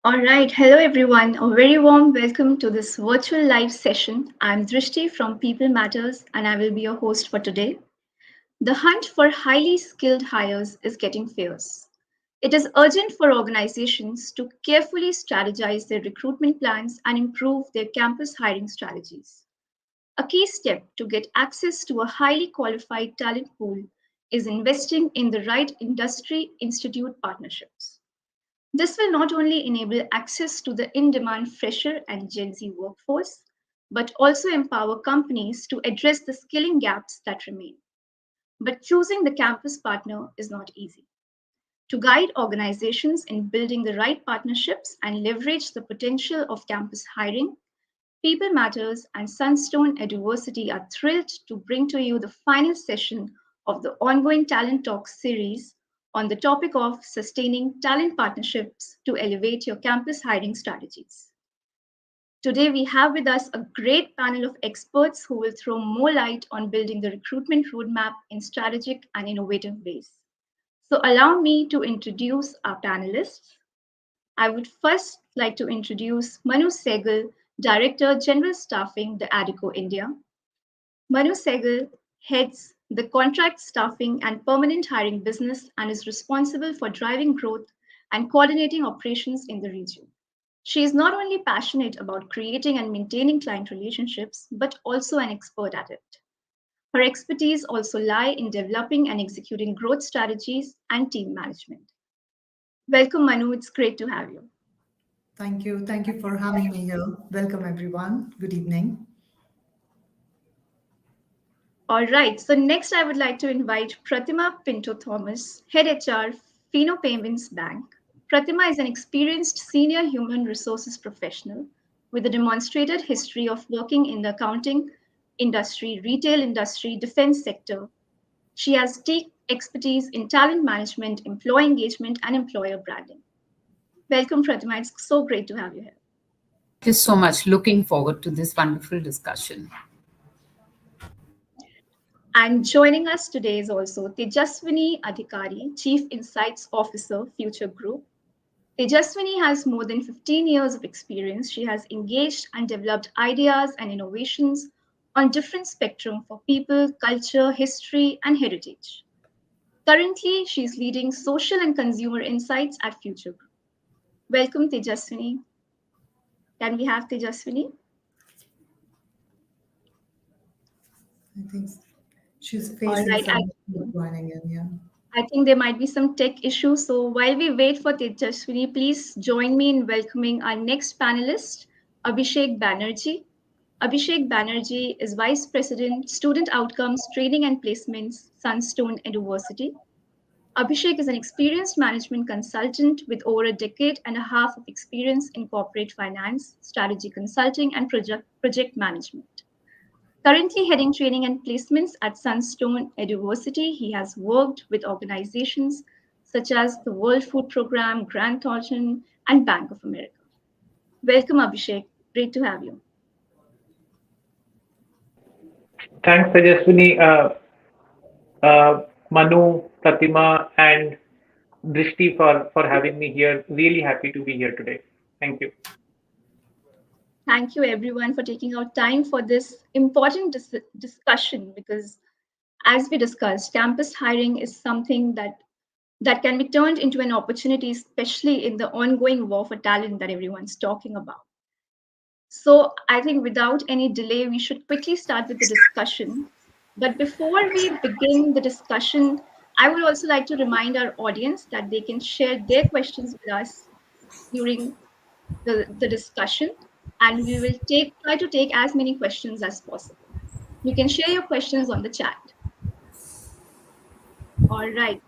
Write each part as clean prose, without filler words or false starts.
All right, hello everyone. A very warm welcome to this virtual live session. I'm Drishti from People Matters and I will be your host for today. The hunt for highly skilled hires is getting fierce. It is urgent for organizations to carefully strategize their recruitment plans and improve their campus hiring strategies. A key step to get access to a highly qualified talent pool is investing in the right industry institute partnerships. This will not only enable access to the in demand fresher and Gen Z workforce, but also empower companies to address the skilling gaps that remain. But choosing the campus partner is not easy. To guide organizations in building the right partnerships and leverage the potential of campus hiring, People Matters and Sunstone Eduversity are thrilled to bring to you the final session of the ongoing Talent Talks series on the topic of sustaining talent partnerships to elevate your campus hiring strategies. Today, we have with us a great panel of experts who will throw more light on building the recruitment roadmap in strategic and innovative ways. So, allow me to introduce our panelists. I would first like to introduce Manu Sehgal, Director General Staffing, the ADICO India. Manu Sehgal heads the contract staffing and permanent hiring business and is responsible for driving growth and coordinating operations in the region. She is not only passionate about creating and maintaining client relationships, but also an expert at it. Her expertise also lie in developing and executing growth strategies and team management. Welcome, Manu. It's great to have you. Thank you. Thank you for having me here. Welcome, everyone. Good evening. All right. So next, I would like to invite Pratima Pinto Thomas, Head HR, Fino Payments Bank. Pratima is an experienced senior human resources professional with a demonstrated history of working in the accounting industry, retail industry, defense sector. She has deep expertise in talent management, employee engagement, and employer branding. Welcome, Pratima. It's so great to have you here. Thank you so much. Looking forward to this wonderful discussion. And joining us today is also Tejaswini Adhikari, Chief Insights Officer, Future Group. Tejaswini has more than 15 years of experience. She has engaged and developed ideas and innovations on different spectrum for people, culture, history, and heritage. Currently, she is leading social and consumer insights at Future Group. Welcome, Tejaswini. Can we have Tejaswini? I think she's All facing right. some joining in. Yeah. I think there might be some tech issues. So while we wait for Tejaswini, please join me in welcoming our next panelist, Abhishek Banerjee. Abhishek Banerjee is Vice President, Student Outcomes, Training and Placements, Sunstone Eduversity. Abhishek is an experienced management consultant with over a decade and a half of experience in corporate finance, strategy consulting, and project management. Currently heading training and placements at Sunstone Eduversity, he has worked with organizations such as the World Food Program, Grant Thornton, and Bank of America. Welcome, Abhishek. Great to have you. Thanks, Tejaswini, Manu, Pratima, and Drishti for having me here. Really happy to be here today. Thank you. Thank you, everyone, for taking out time for this important discussion because, as we discussed, campus hiring is something that can be turned into an opportunity, especially in the ongoing war for talent that everyone's talking about. So I think without any delay, we should quickly start with the discussion. But before we begin the discussion, I would also like to remind our audience that they can share their questions with us during the discussion, and we will try to take as many questions as possible. You can share your questions on the chat. All right.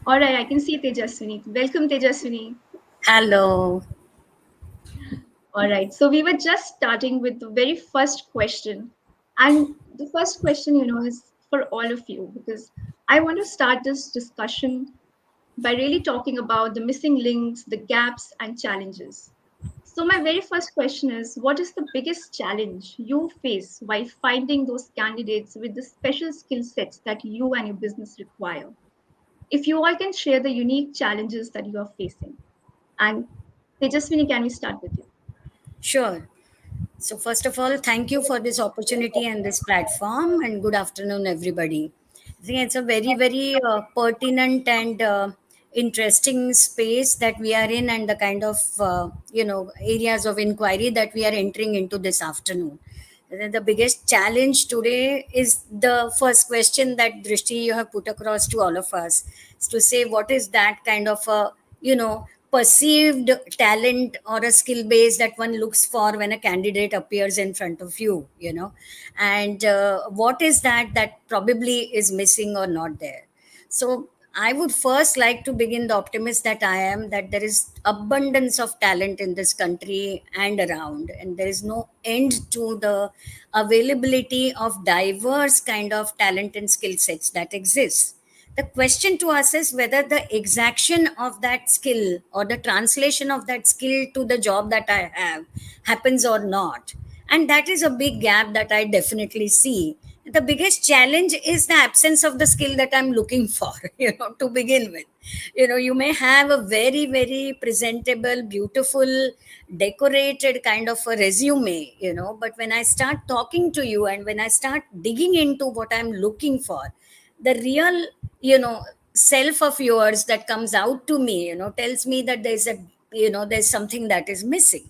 All right, I can see Tejaswini. Welcome, Tejaswini. Hello. All right, so we were just starting with the very first question. And the first question, is for all of you because I want to start this discussion by really talking about the missing links, the gaps, and challenges. So, my very first question is what is the biggest challenge you face while finding those candidates with the special skill sets that you and your business require? If you all can share the unique challenges that you are facing. And Tejaswini, can we start with you? Sure. So, first of all, thank you for this opportunity and this platform, and good afternoon, everybody. I think it's a very, very pertinent and interesting space that we are in, and the kind of areas of inquiry that we are entering into this afternoon. The biggest challenge today is the first question that Drishti you have put across to all of us, is to say what is that kind of a perceived talent or a skill base that one looks for when a candidate appears in front of you, and what is that probably is missing or not there. So I would first like to begin the optimist that I am, that there is abundance of talent in this country and around, and there is no end to the availability of diverse kind of talent and skill sets that exist. The question to us is whether the exaction of that skill or the translation of that skill to the job that I have happens or not. And that is a big gap that I definitely see. The biggest challenge is the absence of the skill that I'm looking for, to begin with. You may have a very, very presentable, beautiful, decorated kind of a resume, but when I start talking to you and when I start digging into what I'm looking for, the real self of yours that comes out to me tells me that there's something that is missing.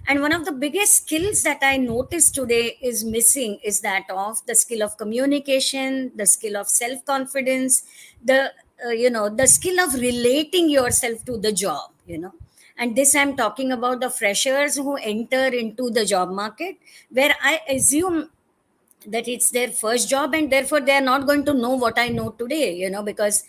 And one of the biggest skills that I notice today is missing is that of the skill of communication, the skill of self confidence, the the skill of relating yourself to the job. And this I'm talking about the freshers who enter into the job market, where I assume that it's their first job and therefore they are not going to know what I know today, because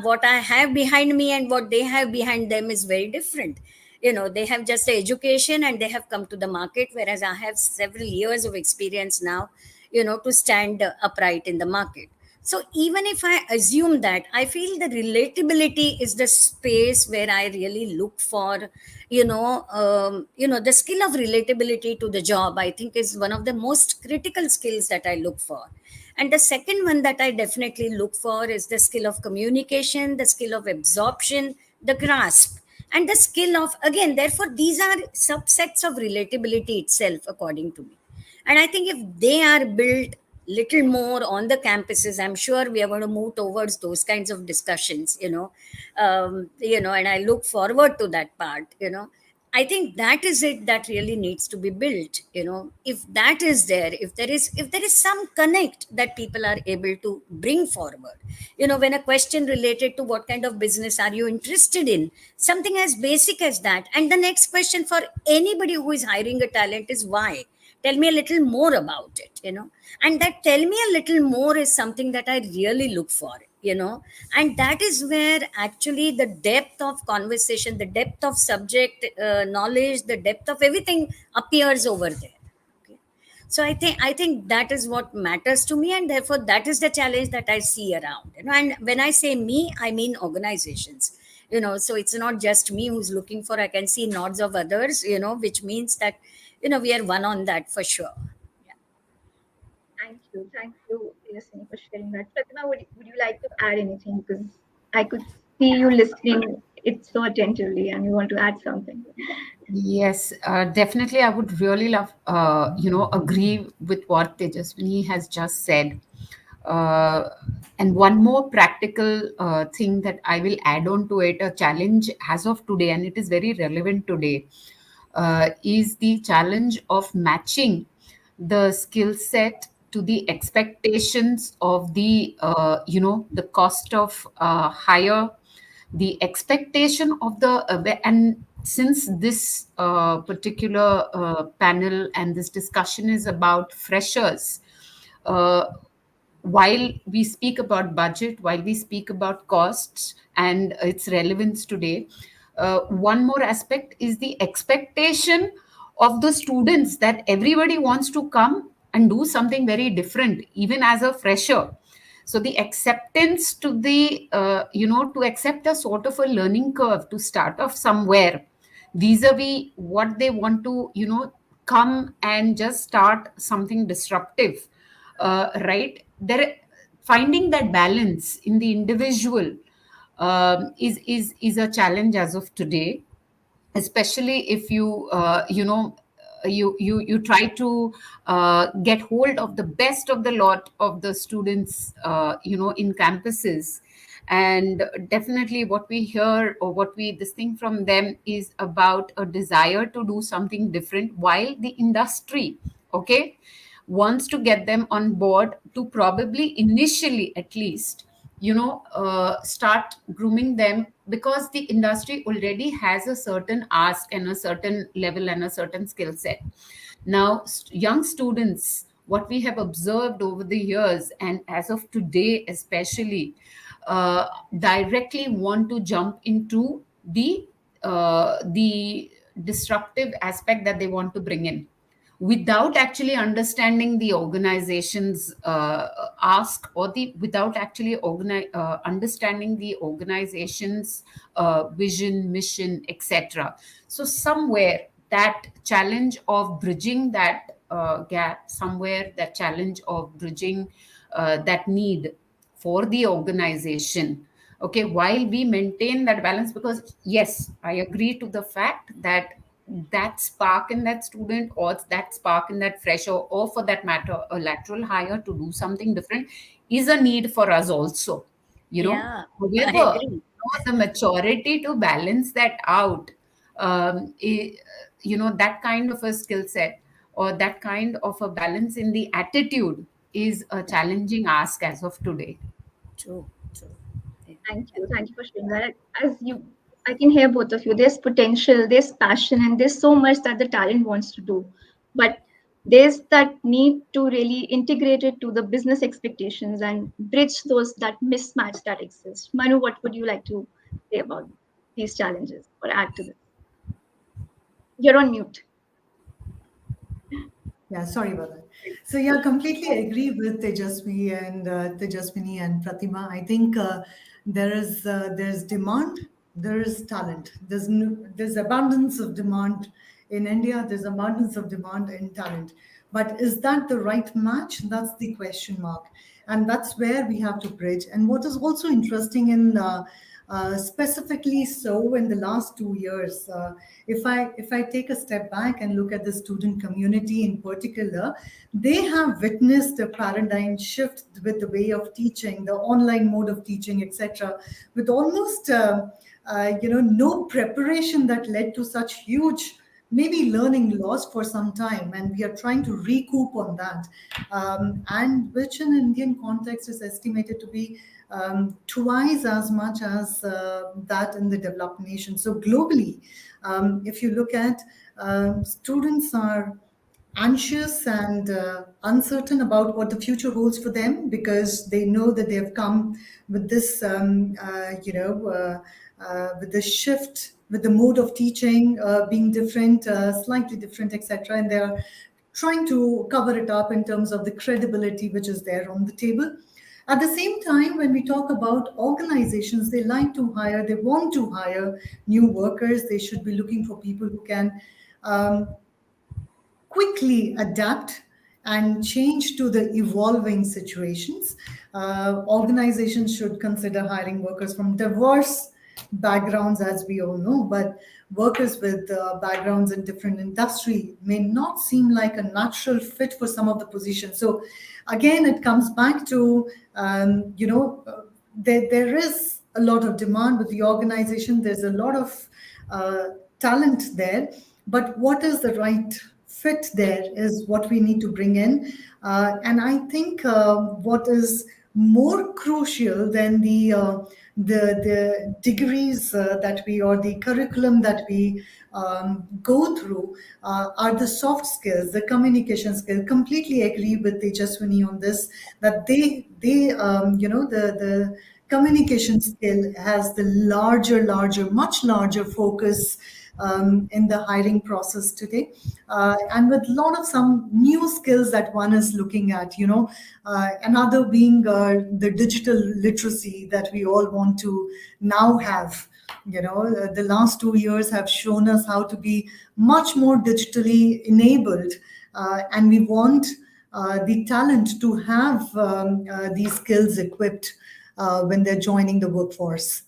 what I have behind me and what they have behind them is very different. They have just the education and they have come to the market, whereas I have several years of experience now, to stand upright in the market. So even if I assume that, I feel the relatability is the space where I really look for, the skill of relatability to the job. I think is one of the most critical skills that I look for. And the second one that I definitely look for is the skill of communication, the skill of absorption, the grasp, and the skill of, again, therefore, these are subsets of relatability itself, according to me. And I think if they are built little more on the campuses, I'm sure we are going to move towards those kinds of discussions, and I look forward to that part. I think that is it that really needs to be built. If that is there, if there is some connect that people are able to bring forward, when a question related to what kind of business are you interested in, something as basic as that, and the next question for anybody who is hiring a talent is why. Tell me a little more about it. And that tell me a little more is something that I really look for. And that is where actually the depth of conversation, the depth of subject knowledge, the depth of everything appears over there. Okay. So I think that is what matters to me, and therefore that is the challenge that I see around. And when I say me, I mean organizations. So it's not just me who's looking for. I can see nods of others, which means that we are one on that for sure. Yeah. Thank you, Tejaswini, for sharing that. Pratima, would you like to add anything? Because I could see you listening it so attentively and you want to add something. Yes, definitely. I would really love, agree with what Tejaswini has just said. Uh, and one more practical thing that I will add on to it, a challenge as of today, and it is very relevant today, is the challenge of matching the skill set to the expectations of the cost of hire, the expectation of and since this particular panel and this discussion is about freshers, uh, while we speak about budget, while we speak about costs and its relevance today, one more aspect is the expectation of the students that everybody wants to come and do something very different, even as a fresher. So the acceptance to to accept a sort of a learning curve to start off somewhere vis-a-vis what they want to come and just start something disruptive, right there. Finding that balance in the individual is a challenge as of today. especially if you you try to get hold of the best of the lot of the students in campuses. And definitely what we hear, or what we this thing from them, is about a desire to do something different, while the industry, okay, wants to get them on board to probably initially, at least, start grooming them, because the industry already has a certain ask and a certain level and a certain skill set. Now, young students, what we have observed over the years, and as of today especially, uh, directly want to jump into the disruptive aspect that they want to bring in, without actually understanding the organization's ask, or the without actually understanding the organization's vision, mission, etc. So somewhere that challenge of bridging that gap, somewhere that challenge of bridging that need for the organization, okay, while we maintain that balance, because yes, I agree to the fact that that spark in that student, or that spark in that fresher, or for that matter a lateral hire to do something different, is a need for us also. Yeah, I However, agree. the maturity to balance that out, that kind of a skill set, or that kind of a balance in the attitude, is a challenging ask as of today. True, true. Yeah. Thank you. Thank you for sharing that. I can hear both of you. There's potential, there's passion, and there's so much that the talent wants to do. But there's that need to really integrate it to the business expectations and bridge that mismatch that exists. Manu, what would you like to say about these challenges or add to this? You're on mute. Yeah, sorry about that. So yeah, completely agree with Tejaswini and Pratima. I think there's demand, there is talent. There's abundance of demand in India. There's abundance of demand in talent. But is that the right match? That's the question mark, and that's where we have to bridge. And what is also interesting in specifically so in the last 2 years. If I take a step back and look at the student community in particular, they have witnessed a paradigm shift with the way of teaching, the online mode of teaching, etc., with almost no preparation that led to such huge maybe learning loss for some time, and we are trying to recoup on that, and which in Indian context is estimated to be twice as much as that in the developed nation. So globally, if you look at students are anxious and uncertain about what the future holds for them, because they know that they have come with this, with this shift, with the mode of teaching being different, slightly different, etc. And they're trying to cover it up in terms of the credibility which is there on the table. At the same time, when we talk about organizations, they like to hire, they want to hire new workers. They should be looking for people who can um, quickly adapt and change to the evolving situations. Organizations should consider hiring workers from diverse backgrounds, as we all know, but workers with backgrounds in different industry may not seem like a natural fit for some of the positions. So again, it comes back to there is a lot of demand with the organization. There's a lot of talent there, but what is the right fit there is what we need to bring in. And I think what is more crucial than the degrees that we, or the curriculum that we go through, are the soft skills, the communication skill. Completely agree with Tejaswini on this, that the communication skill has the larger, much larger focus in the hiring process today, and with a lot of some new skills that one is looking at, another being the digital literacy that we all want to now have. The last 2 years have shown us how to be much more digitally enabled, and we want the talent to have these skills equipped when they're joining the workforce.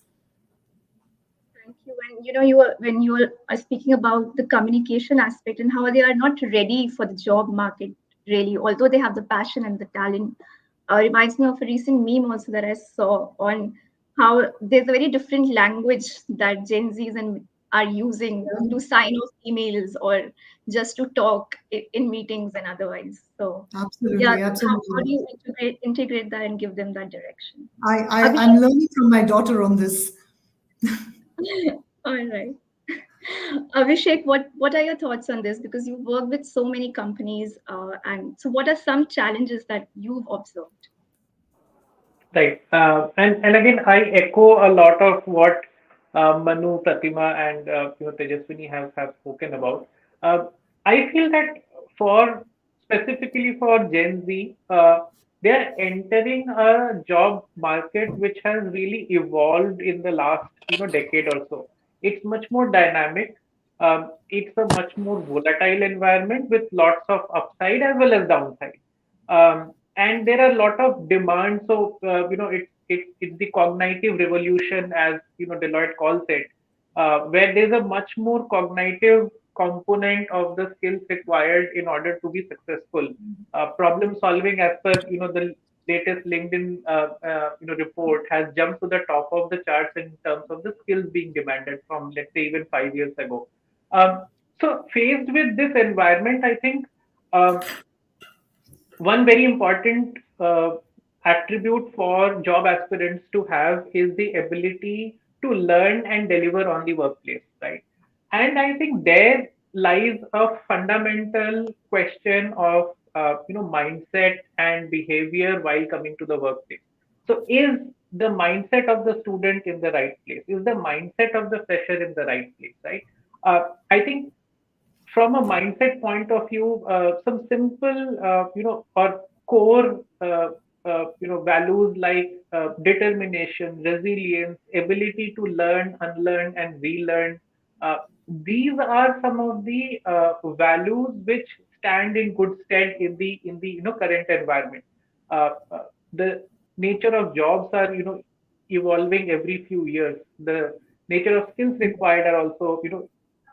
Thank you. when you are speaking about the communication aspect and how they are not ready for the job market, really, although they have the passion and the talent. Reminds me of a recent meme also that I saw on how there's a very different language that Gen Zs and are using Yeah, to sign off emails or just to talk in meetings and otherwise. So yeah, absolutely, how absolutely. do you integrate that and give them that direction? I'm Abhishek, learning from my daughter on this. all right. Abhishek, what are your thoughts on this? Because you work with so many companies, and so what are some challenges that you've observed? Right. And again, I echo a lot of what Manu, Pratima, and Tejaswini have spoken about. Uh, I feel that for specifically for Gen Z, they are entering a job market which has really evolved in the last decade or so. It's much more dynamic. It's a much more volatile environment with lots of upside as well as downside. And there are a lot of demands. So it's the cognitive revolution, as Deloitte calls it, where there's a much more cognitive component of the skills required in order to be successful. Problem solving, as per the latest LinkedIn report, has jumped to the top of the charts in terms of the skills being demanded from, let's say, even 5 years ago. So faced with this environment, I think. Um, One very important attribute for job aspirants to have is the ability to learn and deliver on the workplace, right? And I think there lies a fundamental question of mindset and behavior while coming to the workplace. So is the mindset of the student in the right place? Is the mindset of the fresher in the right place, right? I think from a mindset point of view, some simple, or core, values like determination, resilience, ability to learn, unlearn, and relearn. Uh, these are some of the values which stand in good stead in the current environment. The nature of jobs are evolving every few years. The nature of skills required are also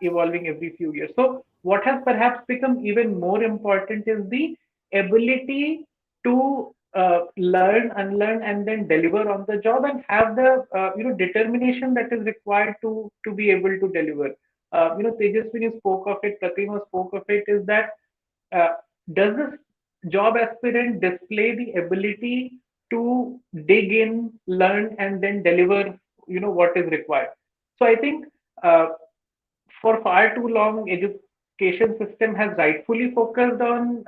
evolving every few years. So what has perhaps become even more important is the ability to learn, unlearn, and then deliver on the job, and have the determination that is required to be able to deliver. Tejaswini spoke of it, Pratima spoke of it. Is that uh, does this job aspirant display the ability to dig in, learn, and then deliver? What is required. So I think. For far too long, education system has rightfully focused on,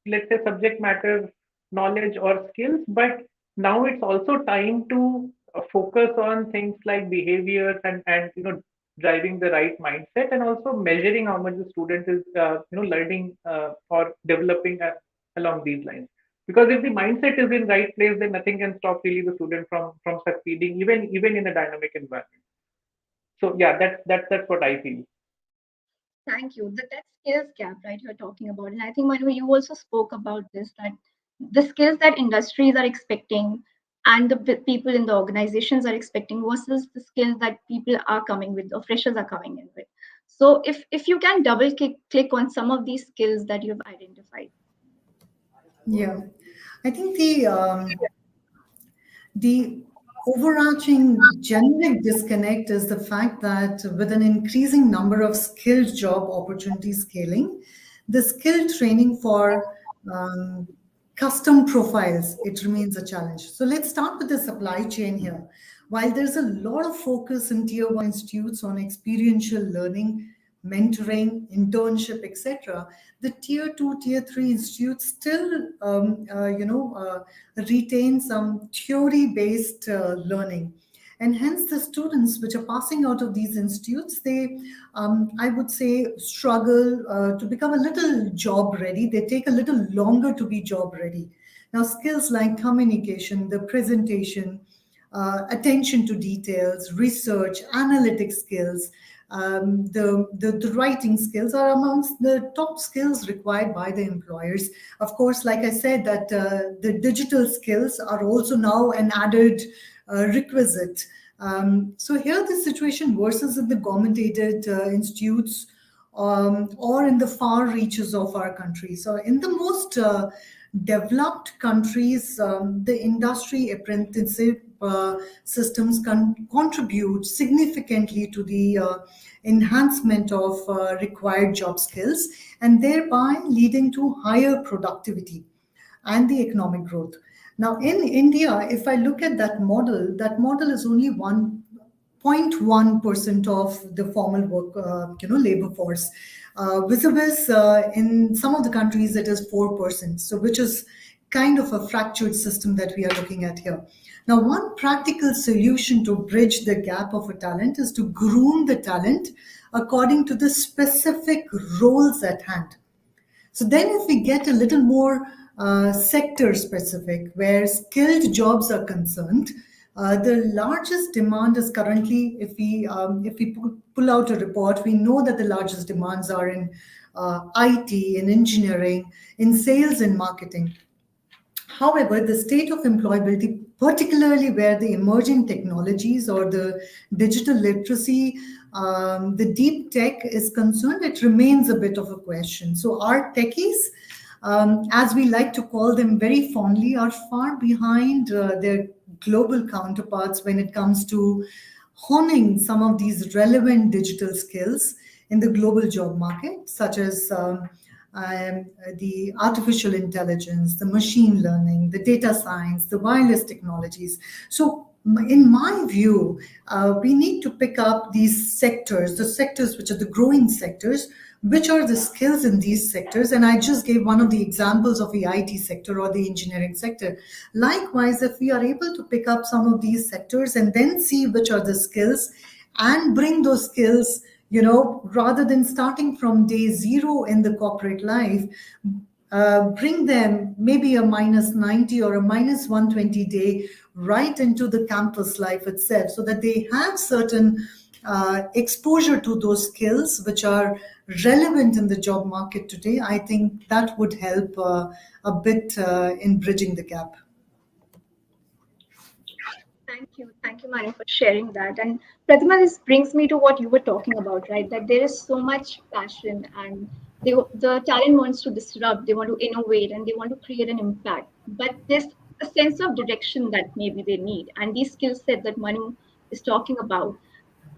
let's say, subject matter knowledge or skills, but now it's also time to focus on things like behaviors and driving the right mindset, and also measuring how much the student is learning or developing along these lines. Because if the mindset is in right place, then nothing can stop really the student from succeeding, even in a dynamic environment. So yeah, that's what I feel. Thank you. That skills gap, right, you're talking about. And I think, Manu, you also spoke about this, that the skills that industries are expecting and the people in the organizations are expecting versus the skills that people are coming with or freshers are coming in with. So if you can double click on some of these skills that you've identified. Yeah, I think the overarching generic disconnect is the fact that with an increasing number of skilled job opportunities scaling, the skill training for um, custom profiles, it remains a challenge. So let's start with the supply chain here. While there's a lot of focus in tier one institutes on experiential learning, mentoring, internship, etc., the tier two, tier three institutes still, retain some theory-based learning. And hence, the students which are passing out of these institutes, they, I would say, struggle to become a little job ready. They take a little longer to be job ready. Now, skills like communication, the presentation, attention to details, research, analytic skills, the writing skills are amongst the top skills required by the employers. Of course, like I said, that the digital skills are also now an added requisite. So here the situation worsens in the government-aided institutes or in the far reaches of our country. So in the most developed countries, the industry apprenticeship systems contribute significantly to the enhancement of required job skills and thereby leading to higher productivity and the economic growth. Now, in India, if I look at that model is only 1.1% of the formal work, labor force. Vis-a-vis, in some of the countries, it is 4%. So, which is kind of a fractured system that we are looking at here. Now, one practical solution to bridge the gap of a talent is to groom the talent according to the specific roles at hand. So then, if we get a little more sector specific, where skilled jobs are concerned, the largest demand is currently, if we pull out a report, we know that the largest demands are in IT, in engineering, in sales and marketing. However, the state of employability, particularly where the emerging technologies or the digital literacy, the deep tech is concerned, it remains a bit of a question. So, our techies, as we like to call them very fondly, are far behind their global counterparts when it comes to honing some of these relevant digital skills in the global job market, such as the artificial intelligence, the machine learning, the data science, the wireless technologies. So, in my view, we need to pick up these sectors, the sectors which are the growing sectors, which are the skills in these sectors. And I just gave one of the examples of the IT sector or the engineering sector. Likewise, if we are able to pick up some of these sectors and then see which are the skills and bring those skills, rather than starting from day zero in the corporate life, bring them maybe a minus 90 or a minus 120 day right into the campus life itself, so that they have certain exposure to those skills which are relevant in the job market today. I think that would help a bit in bridging the gap. Thank you, Mani, for sharing that. And Pratima, this brings me to what you were talking about, right? That there is so much passion, and the talent wants to disrupt, they want to innovate, and they want to create an impact. But there's a sense of direction that maybe they need, and these skill set that Manu is talking about.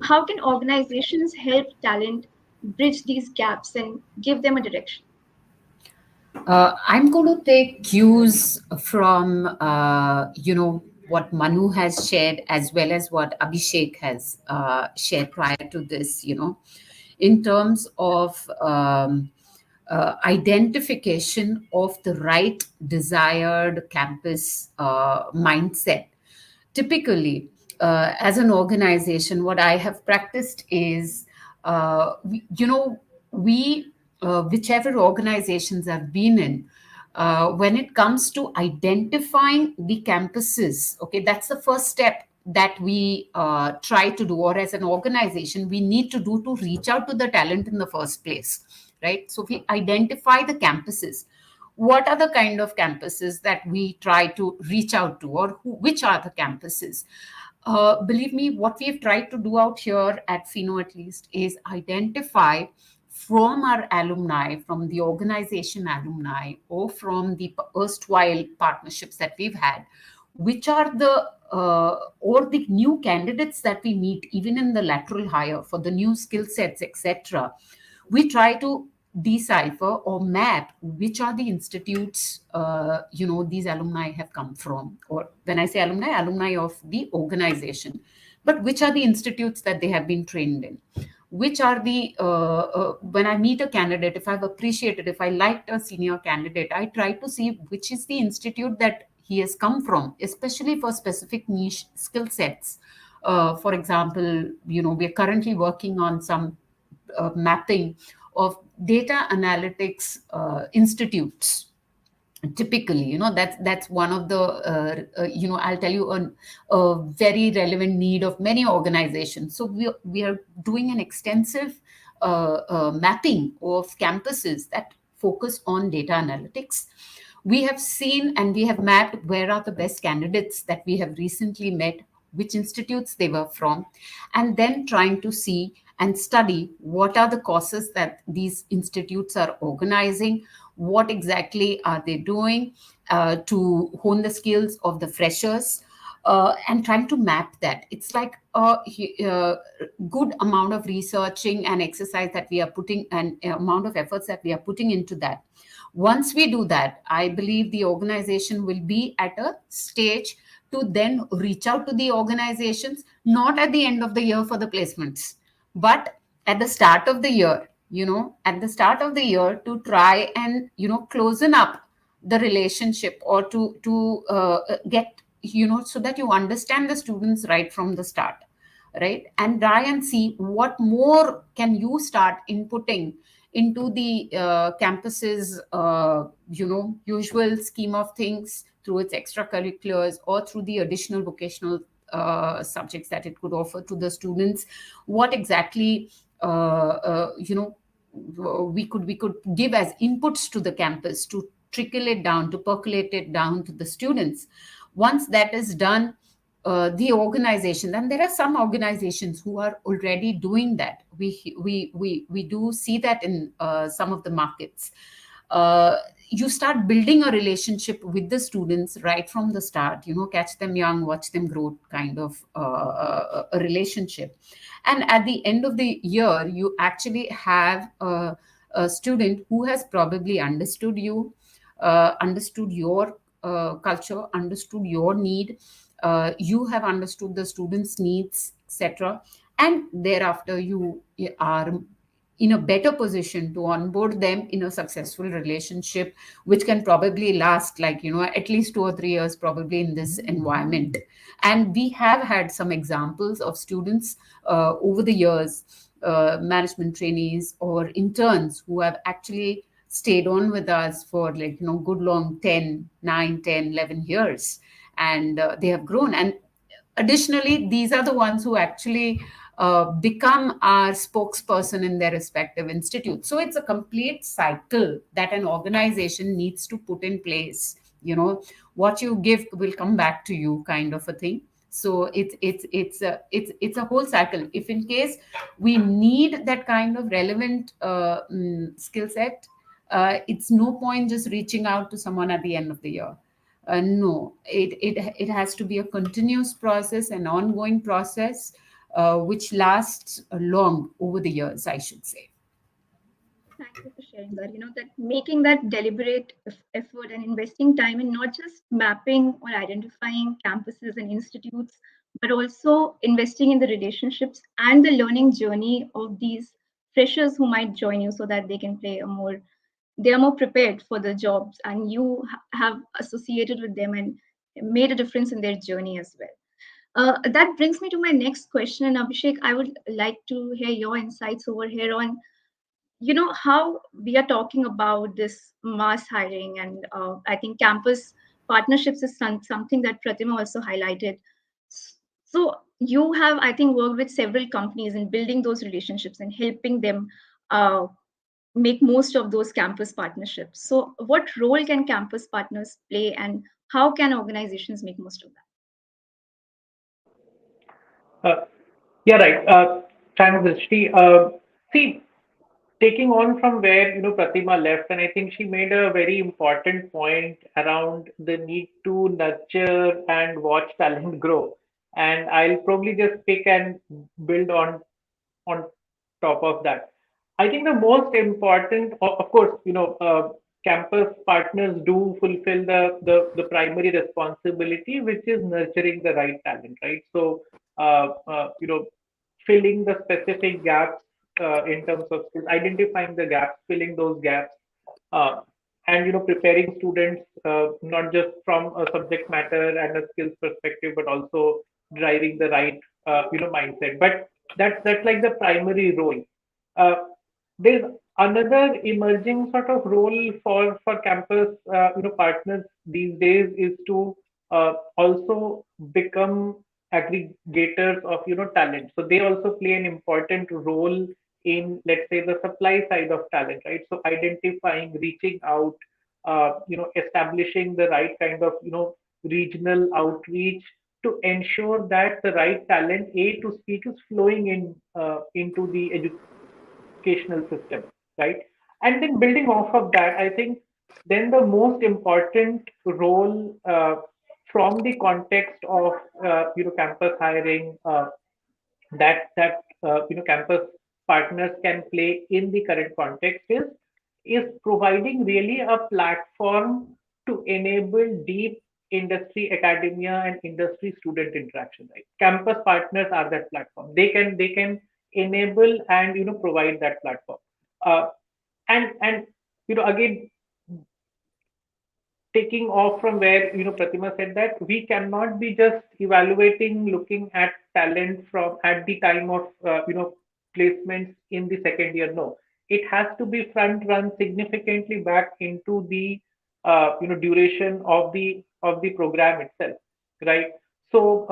How can organizations help talent bridge these gaps and give them a direction? I'm going to take cues from, what Manu has shared as well as what Abhishek has shared prior to this, in terms of identification of the right desired campus mindset. Typically, as an organization, what I have practiced is, we whichever organizations I've been in, when it comes to identifying the campuses, okay, that's the first step that we try to do, or as an organization, we need to do to reach out to the talent in the first place, right? So we identify the campuses. What are the kind of campuses that we try to reach out to, or which are the campuses? Believe me, what we've tried to do out here at Fino, at least, is identify from our alumni, from the organization alumni, or from the erstwhile partnerships that we've had, which are the or the new candidates that we meet, even in the lateral hire for the new skill sets, etc. We try to decipher or map which are the institutes these alumni have come from, or when I say alumni, alumni of the organization, but which are the institutes that they have been trained in, which are the when I meet a candidate, if I've appreciated, if I liked a senior candidate, I try to see which is the institute that he has come from, especially for specific niche skill sets. For example, we are currently working on some mapping of data analytics institutes. Typically, that's one of the I'll tell you, a very relevant need of many organizations. So we are doing an extensive mapping of campuses that focus on data analytics. We have seen and we have mapped where are the best candidates that we have recently met which institutes they were from, and then trying to see and study what are the courses that these institutes are organizing, what exactly are they doing to hone the skills of the freshers, and trying to map that. It's like a good amount of researching and exercise that we are putting, and amount of efforts that we are putting into that. Once we do that, I believe the organization will be at a stage to then reach out to the organizations, not at the end of the year for the placements, but at the start of the year, at the start of the year, to try and closen up the relationship, or to get, so that you understand the students right from the start, right, and try and see what more can you start inputting into the campus's usual scheme of things, through its extracurriculars or through the additional vocational subjects that it could offer to the students. What exactly we could give as inputs to the campus, to trickle it down, to percolate it down to the students. Once that is done, the organization, and there are some organizations who are already doing that. We do see that in some of the markets. You start building a relationship with the students right from the start, catch them young, watch them grow, kind of a relationship. And at the end of the year, you actually have a student who has probably understood you, understood your culture, understood your need. You have understood the students' needs, etc. And thereafter, you are in a better position to onboard them in a successful relationship, which can probably last, like, at least 2 or 3 years, probably, in this environment. And we have had some examples of students over the years, management trainees or interns, who have actually stayed on with us for, like, good long 10, 9, 10, 11 years, and they have grown. And additionally, these are the ones who actually become our spokesperson in their respective institutes. So it's a complete cycle that an organization needs to put in place. What you give will come back to you, kind of a thing. So it's a whole cycle. If in case we need that kind of relevant skill set, it's no point just reaching out to someone at the end of the year. No, it has to be a continuous process, an ongoing process, which lasts long over the years, I should say. Thank you for sharing that. That making that deliberate effort and investing time in not just mapping or identifying campuses and institutes, but also investing in the relationships and the learning journey of these freshers who might join you, so that they are more prepared for the jobs, and you have associated with them and made a difference in their journey as well. That brings me to my next question. And Abhishek, I would like to hear your insights over here on how we are talking about this mass hiring, and I think campus partnerships is something that Pratima also highlighted. So you have, I think, worked with several companies in building those relationships and helping them uh, make most of those campus partnerships. So what role can campus partners play, and how can organizations make most of that? Uh, yeah, right. Thanks, Drishti. See, taking on from where Pratima left, and I think she made a very important point around the need to nurture and watch talent grow. And I'll probably just pick and build on top of that. I think the most important, of course, campus partners do fulfill the primary responsibility, which is nurturing the right talent, right? So, filling the specific gaps in terms of skills, identifying the gaps, filling those gaps, uh, and preparing students not just from a subject matter and a skills perspective, but also driving the right mindset. But that's like the primary role. Uh, there's another emerging sort of role for campus partners these days, is to also become aggregators of talent. So they also play an important role in, let's say, the supply side of talent, right? So identifying, reaching out, establishing the right kind of regional outreach to ensure that the right talent, A to speak, is flowing into the educational system, right? And then building off of that, I think then the most important role from the context of campus hiring that campus partners can play in the current context is providing really a platform to enable deep industry academia and industry student interaction, right? Campus partners are that platform. They can enable and provide that platform. Uh, and and again, taking off from where Pratima said, that we cannot be just evaluating, looking at talent from at the time of placements in the second year. No, it has to be front run significantly back into the duration of the program itself, right? So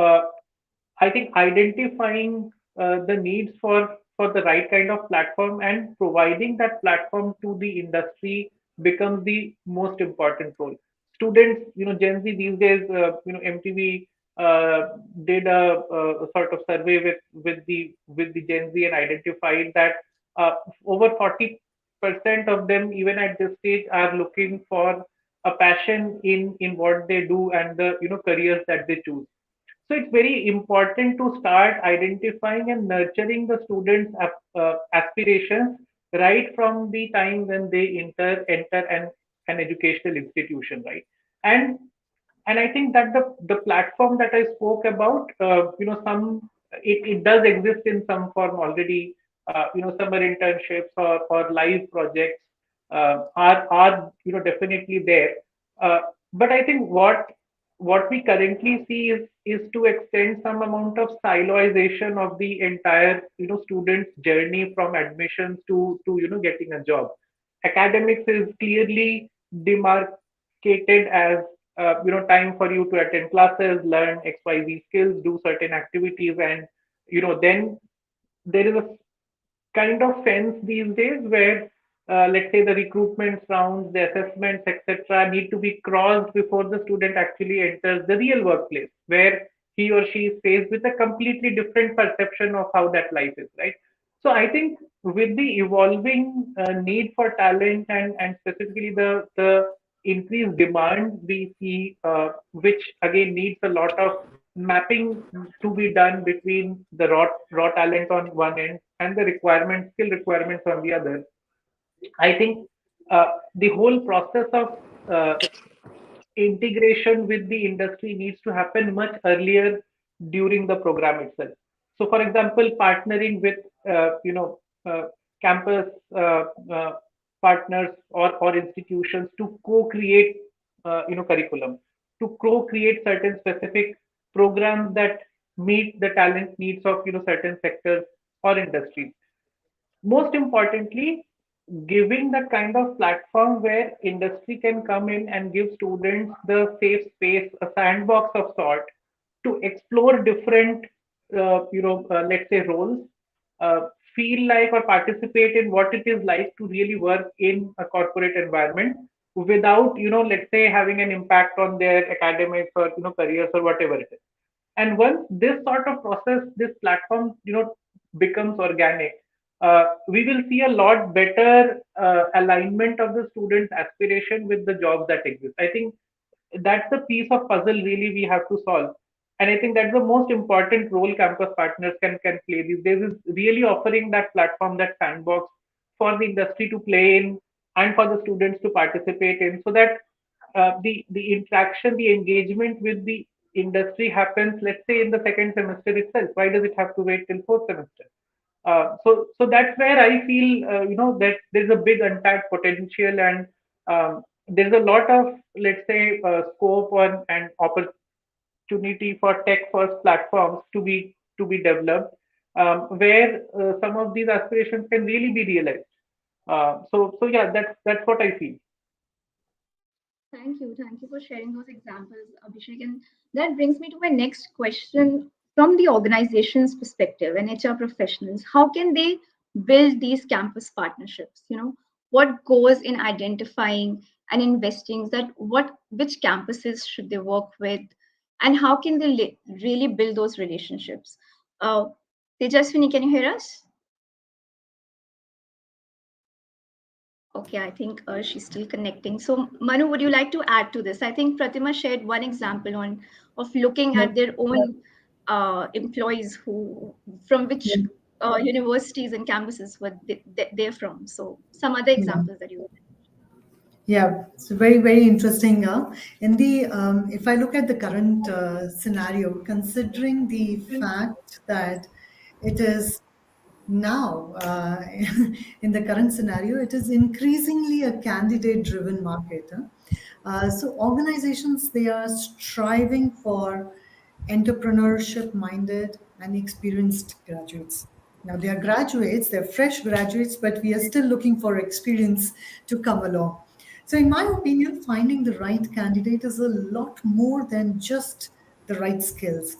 I think identifying the needs for the right kind of platform and providing that platform to the industry becomes the most important role. Students, Gen Z these days, MTV did a sort of survey with the Gen Z and identified that uh, over 40% of them, even at this stage, are looking for a passion in what they do and the careers that they choose. So it's very important to start identifying and nurturing the students' aspirations right from the time when they enter an educational institution, right? And and I think that the platform that I spoke about, it does exist in some form already. Summer internships or live projects are definitely there. Uh, but I think what we currently see is to extend some amount of siloization of the entire student's journey from admissions to getting a job. Academics is clearly demarcated as time for you to attend classes, learn XYZ skills, do certain activities, and then there is a kind of fence these days where, let's say, the recruitment rounds, the assessments, etc., need to be crossed before the student actually enters the real workplace, where he or she is faced with a completely different perception of how that life is, right? So I think with the evolving need for talent and specifically the increased demand we see, which again needs a lot of mapping to be done between the raw talent on one end and the skill requirements on the other. I think the whole process of uh, integration with the industry needs to happen much earlier during the program itself. So, for example, partnering with uh, campus uh, partners or institutions to co-create curriculum, to co-create certain specific programs that meet the talent needs of certain sectors or industries. Most importantly, giving that kind of platform where industry can come in and give students the safe space, a sandbox of sort, to explore different let's say roles, uh, feel like or participate in what it is like to really work in a corporate environment without let's say having an impact on their academics or careers or whatever it is. And once this sort of process, this platform becomes organic, we will see a lot better alignment of the students aspiration with the jobs that exist. I think that's the piece of puzzle really we have to solve. And I think that's the most important role campus partners can play these days, is really offering that platform, that sandbox for the industry to play in and for the students to participate in, so that the interaction, the engagement with the industry happens, let's say, in the second semester itself. Why does it have to wait till fourth semester? So that's where I feel that there's a big untapped potential, and there's a lot of, let's say, scope and opportunity for tech first platforms to be developed, where some of these aspirations can really be realized. So yeah, that's what I feel. Thank you. Thank you for sharing those examples, Abhishek. And that brings me to my next question. From the organization's perspective and HR professionals, how can they build these campus partnerships? What goes in identifying and investing that which campuses should they work with? and how can they really build those relationships? Uh, Tejaswini, can you hear us? Okay, I think she's still connecting. So, Manu, would you like to add to this? I think Pratima shared one example on of looking Yeah, at their own employees who from which yeah, universities and campuses were they're from. So, some other yeah. examples that you. Yeah, it's very, very interesting. In the if I look at the current scenario, considering the fact that it is now in the current scenario, it is increasingly a candidate-driven market. So organizations, they are striving for entrepreneurship-minded and experienced graduates. Now they are graduates, they're fresh graduates, but we are still looking for experience to come along. So, in my opinion, finding the right candidate is a lot more than just the right skills.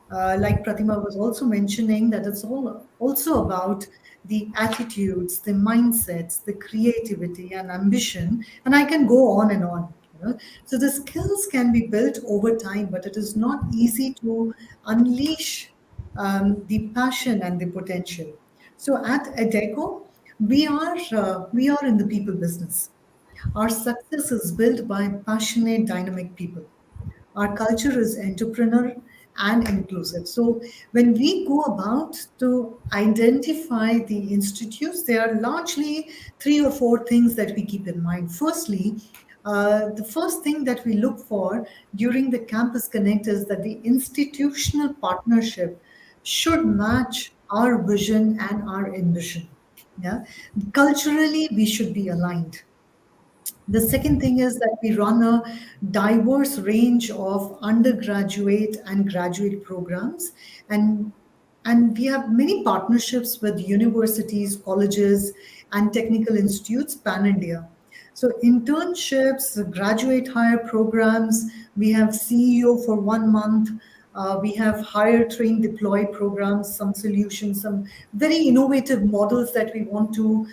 Like Pratima was also mentioning, that it's all also about the attitudes, the mindsets, the creativity and ambition, and I can go on and on. So the skills can be built over time, but it is not easy to unleash the passion and the potential. So at Adeco, we are in the people business. Our success is built by passionate, dynamic people. Our culture is entrepreneur and inclusive. So when we go about to identify the institutes, there are largely three or four things that we keep in mind. Firstly, the first thing that we look for during the campus connect is that the institutional partnership should match our vision and our ambition. Yeah, culturally we should be aligned. The second thing is that we run a diverse range of undergraduate and graduate programs, and we have many partnerships with universities, colleges, and technical institutes pan India. So internships, graduate hire programs, we have CEO for 1 month. We have hire, train, deploy programs, some solutions, some very innovative models that we want to,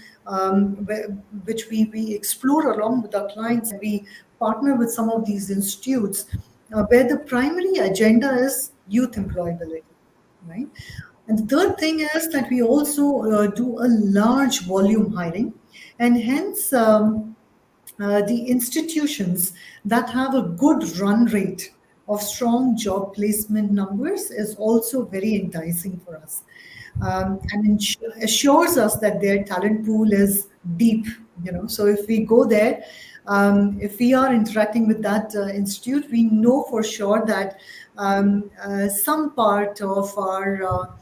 which we explore along with our clients. We partner with some of these institutes where the primary agenda is youth employability, right? And the third thing is that we also do a large volume hiring, and hence the institutions that have a good run rate of strong job placement numbers is also very enticing for us, and assures us that their talent pool is deep. So if we go there, if we are interacting with that institute, we know for sure that some part of our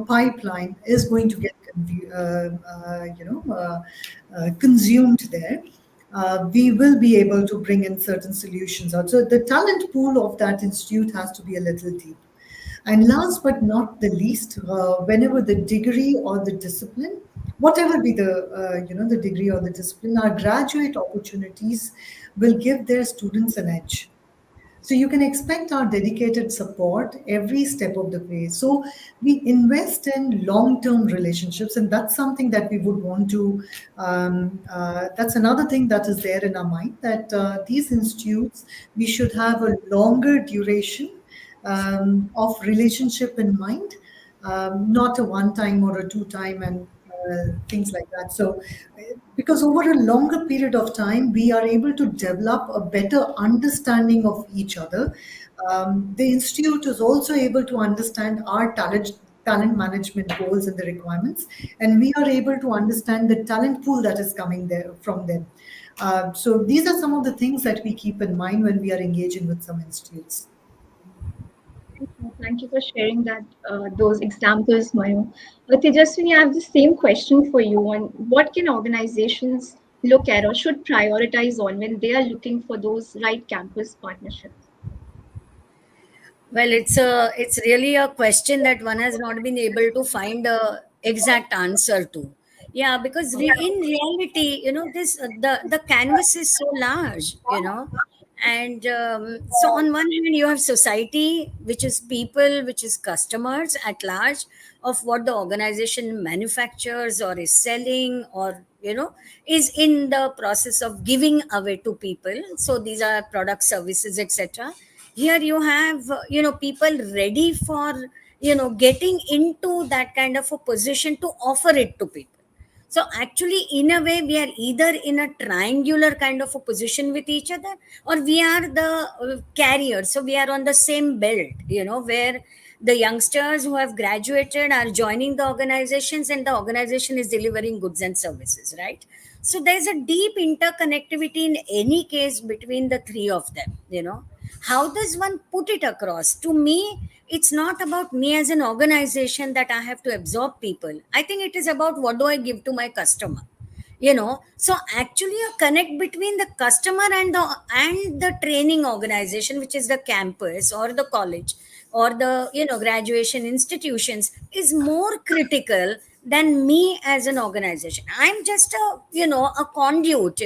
pipeline is going to get consumed there. We will be able to bring in certain solutions out. So the talent pool of that institute has to be a little deep. And last but not the least, whenever the degree or the discipline, whatever be the the degree or the discipline, our graduate opportunities will give their students an edge. So you can expect our dedicated support every step of the way. So we invest in long-term relationships, and that's something that we would want to. That's another thing that is there in our mind, that these institutes, we should have a longer duration of relationship in mind, not a one time or a two time, and things like that. So, because over a longer period of time, we are able to develop a better understanding of each other. The institute is also able to understand our talent management goals and the requirements, and we are able to understand the talent pool that is coming there from them. So these are some of the things that we keep in mind when we are engaging with some institutes. Thank you for sharing that those examples, Mayu. Tejaswini, I have the same question for you on what can organizations look at or should prioritize on when they are looking for those right campus partnerships? Well, it's really a question that one has not been able to find a exact answer to. Yeah, because in reality, this the canvas is so large, and so on one hand you have society, which is people, which is customers at large of what the organization manufactures or is selling, or is in the process of giving away to people. So these are products, services, etc. Here you have people ready for getting into that kind of a position to offer it to people. So actually, in a way, we are either in a triangular kind of a position with each other, or we are the carriers. So we are on the same belt, where the youngsters who have graduated are joining the organizations, and the organization is delivering goods and services, right? So there's a deep interconnectivity in any case between the three of them. How does one put it across? To me, it's not about me as an organization that I have to absorb people. I think it is about what do I give to my customer. So actually a connect between the customer and the training organization, which is the campus or the college or the graduation institutions, is more critical than me as an organization. I'm just a conduit,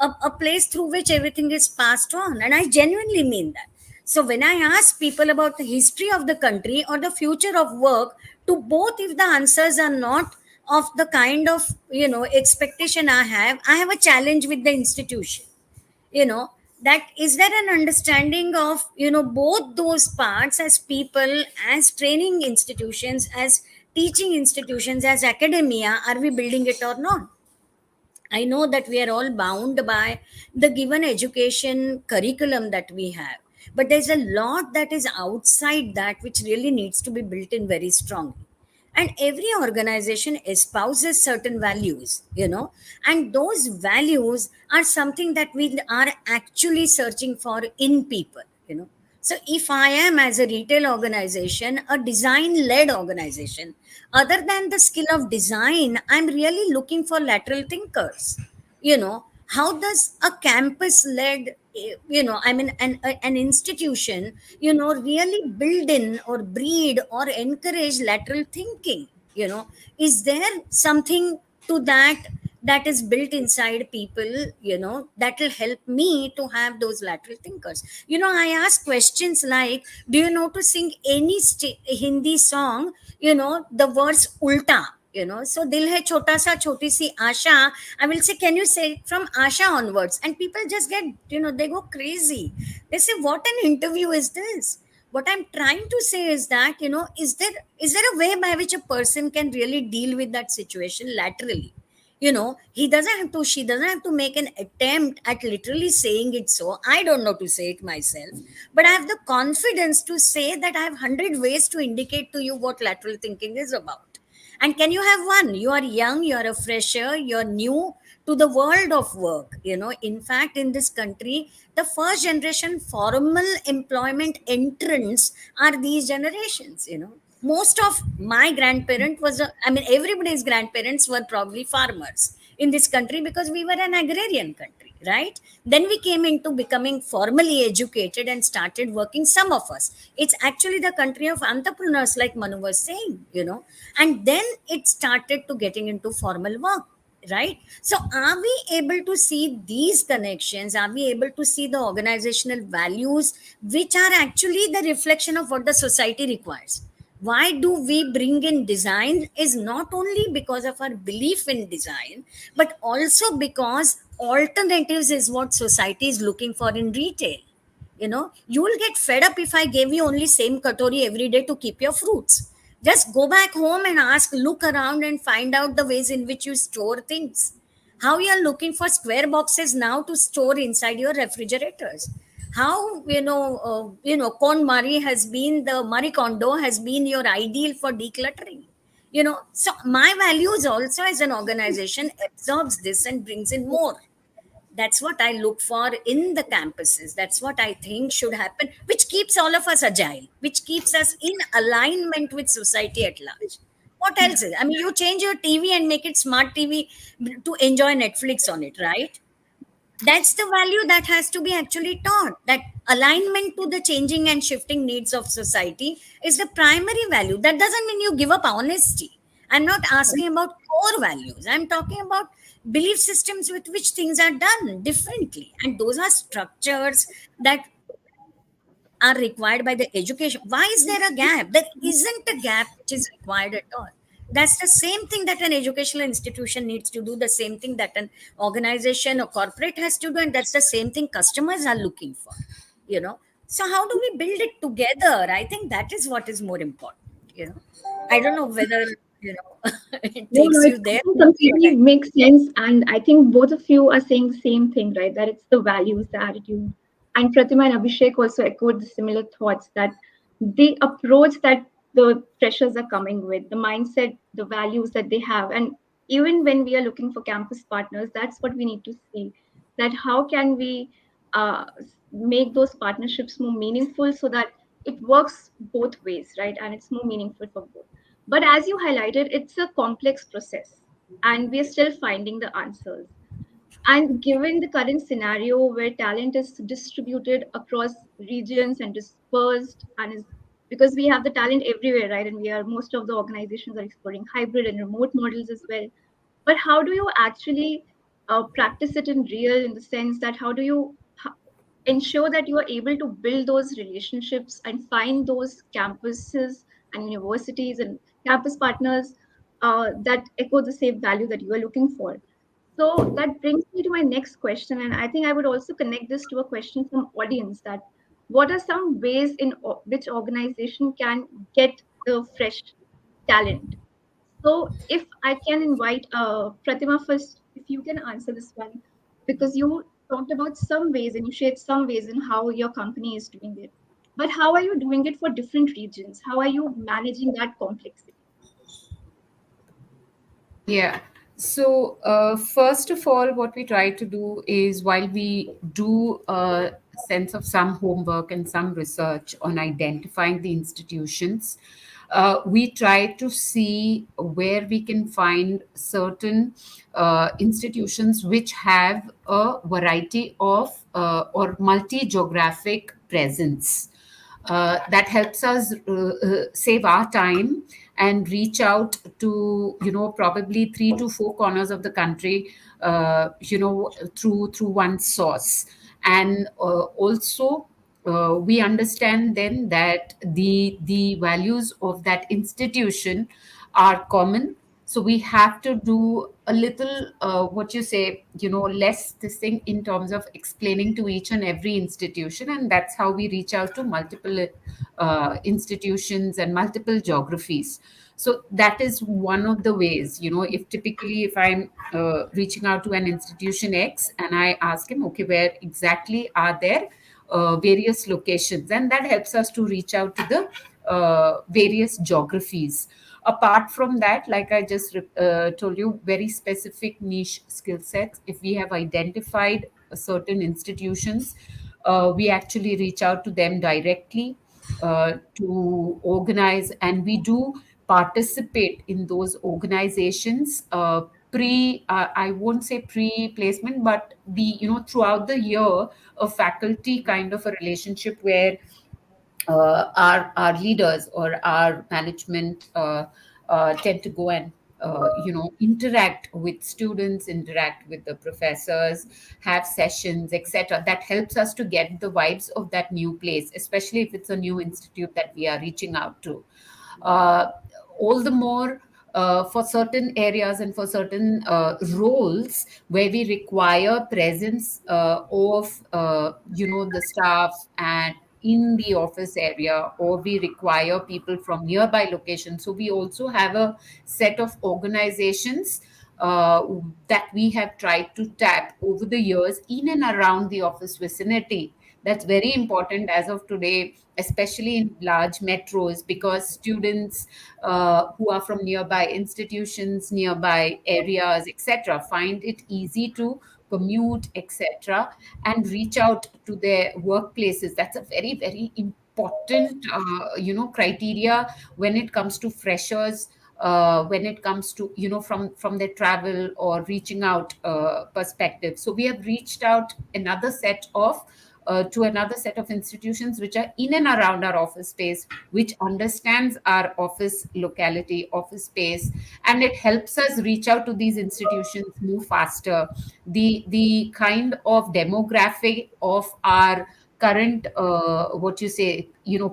a place through which everything is passed on, and I genuinely mean that. So when I ask people about the history of the country or the future of work, to both, if the answers are not of the kind of expectation I have a challenge with the institution. you know that is there an understanding of both those parts, as people, as training institutions, as teaching institutions, as academia, are we building it or not? I know that we are all bound by the given education curriculum that we have, but there's a lot that is outside that which really needs to be built in very strongly. And every organization espouses certain values, and those values are something that we are actually searching for in people. So if I am, as a retail organization, a design led organization, other than the skill of design, I'm really looking for lateral thinkers. How does a campus led, I mean, an institution, really build in or breed or encourage lateral thinking? Is there something to that is built inside people, that will help me to have those lateral thinkers? I ask questions like, do you know to sing any Hindi song, the words ulta? So dil hai chota sa choti si asha, I will say, can you say it from asha onwards? And people just get, they go crazy. They say, what an interview is this? What I'm trying to say is that, is there a way by which a person can really deal with that situation laterally? He doesn't have to, she doesn't have to make an attempt at literally saying it. So I don't know to say it myself, but I have the confidence to say that I have 100 ways to indicate to you what lateral thinking is about. And can you have one? You are young, you are a fresher, you're new to the world of work. In fact, in this country, the first generation formal employment entrants are these generations. Most of my grandparent was, I mean, everybody's grandparents were probably farmers in this country, because we were an agrarian country, right? Then we came into becoming formally educated and started working, some of us. It's actually the country of entrepreneurs, like Manu was saying, and then it started to getting into formal work, right? So are we able to see these connections? Are we able to see the organizational values, which are actually the reflection of what the society requires? Why do we bring in design is not only because of our belief in design, but also because alternatives is what society is looking for in retail. You will get fed up if I gave you only same katori every day to keep your fruits. Just go back home and ask, look around and find out the ways in which you store things. How you are looking for square boxes now to store inside your refrigerators. How, KonMari has been, the Marie Kondo has been your ideal for decluttering. So my values also as an organization absorbs this and brings in more. That's what I look for in the campuses. That's what I think should happen, which keeps all of us agile, which keeps us in alignment with society at large. What else is, I mean, you change your TV and make it smart TV to enjoy Netflix on it, right? That's the value that has to be actually taught, that alignment to the changing and shifting needs of society is the primary value. That doesn't mean you give up honesty. I'm not asking about core values, I'm talking about belief systems with which things are done differently, and those are structures that are required by the education. Why is there a gap? There isn't a gap which is required at all. That's the same thing that an educational institution needs to do, the same thing that an organization or corporate has to do, and that's the same thing customers are looking for. you know So how do we build it together? I think that is what is more important. I don't know whether it No, no, takes it you there, but completely makes sense. And I think both of you are saying the same thing, right? That it's the values, the attitude. And Pratima and Abhishek also echoed the similar thoughts that the approach that the freshers are coming with, the mindset, the values that they have. And even when we are looking for campus partners, that's what we need to see. That how can we make those partnerships more meaningful so that it works both ways, right? And it's more meaningful for both. But as you highlighted, it's a complex process and we're still finding the answers. And given the current scenario where talent is distributed across regions and dispersed, and is because we have the talent everywhere, right? And we are most of the organizations are exploring hybrid and remote models as well. But how do you actually practice it in real, in the sense that how do you ensure that you are able to build those relationships and find those campuses and universities and campus partners that echo the same value that you are looking for. So that brings me to my next question, and I think I would also connect this to a question from audience that what are some ways in which organization can get the fresh talent? So if I can invite Pratima first, if you can answer this one, because you talked about some ways and you shared some ways in how your company is doing it. But how are you doing it for different regions? How are you managing that complexity? Yeah. So, first of all, what we try to do is while we do a sense of some homework and some research on identifying the institutions, we try to see where we can find certain institutions which have a variety of or multi geographic presence. That helps us save our time and reach out to probably 3 to 4 corners of the country, through one source. And also we understand then that the values of that institution are common, so we have to do a little what you say, less this thing in terms of explaining to each and every institution, and that's how we reach out to multiple institutions and multiple geographies. So that is one of the ways. If typically if I'm reaching out to an institution X and I ask him, okay, where exactly are there various locations, and that helps us to reach out to the various geographies. Apart from that, like I just told you, very specific niche skill sets, if we have identified certain institutions, we actually reach out to them directly to organize, and we do participate in those organizations pre I won't say pre placement, but the throughout the year, a faculty kind of a relationship where our leaders or our management tend to go and interact with students, interact with the professors, have sessions, etc. That helps us to get the vibes of that new place, especially if it's a new institute that we are reaching out to. uh, all the more for certain areas and for certain roles where we require presence of the staff and in the office area, or we require people from nearby locations. So we also have a set of organizations uh, that we have tried to tap over the years in and around the office vicinity. That's very important as of today, especially in large metros, because students who are from nearby institutions, nearby areas, etc., find it easy to commute, etc., and reach out to their workplaces. That's a very, very important, criteria when it comes to freshers. When it comes to from their travel or reaching out perspective, so we have reached out to another set of institutions which are in and around our office space, which understands our office locality, office space, and it helps us reach out to these institutions move faster. The kind of demographic of our current what you say,